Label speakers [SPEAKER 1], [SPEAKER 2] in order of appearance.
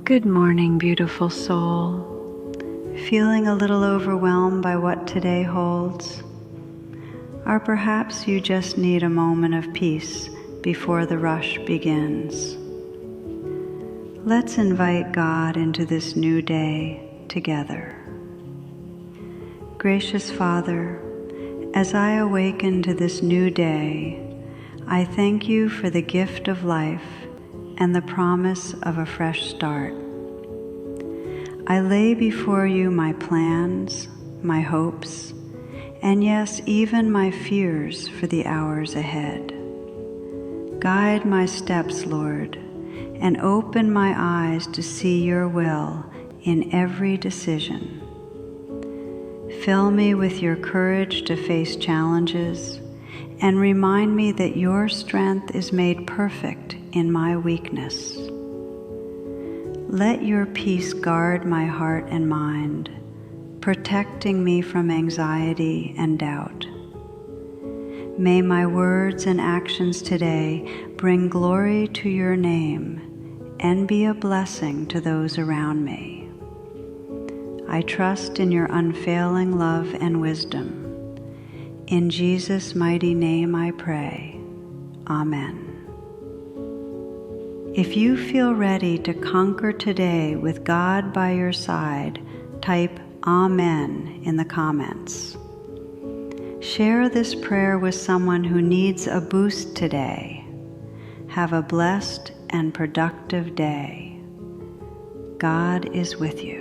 [SPEAKER 1] Good morning, beautiful soul. Feeling a little overwhelmed by what today holds? Or perhaps you just need a moment of peace before the rush begins. Let's invite God into this new day together. Gracious Father, as I awaken to this new day, I thank you for the gift of life and the promise of a fresh start. I lay before you my plans, my hopes, and yes, even my fears for the hours ahead. Guide my steps, Lord, and open my eyes to see your will in every decision. Fill me with your courage to face challenges, and remind me that your strength is made perfect in my weakness. Let your peace guard my heart and mind, protecting me from anxiety and doubt. May my words and actions today bring glory to your name and be a blessing to those around me. I trust in your unfailing love and wisdom. In Jesus' mighty name I pray. Amen. If you feel ready to conquer today with God by your side, type Amen in the comments. Share this prayer with someone who needs a boost today. Have a blessed and productive day. God is with you.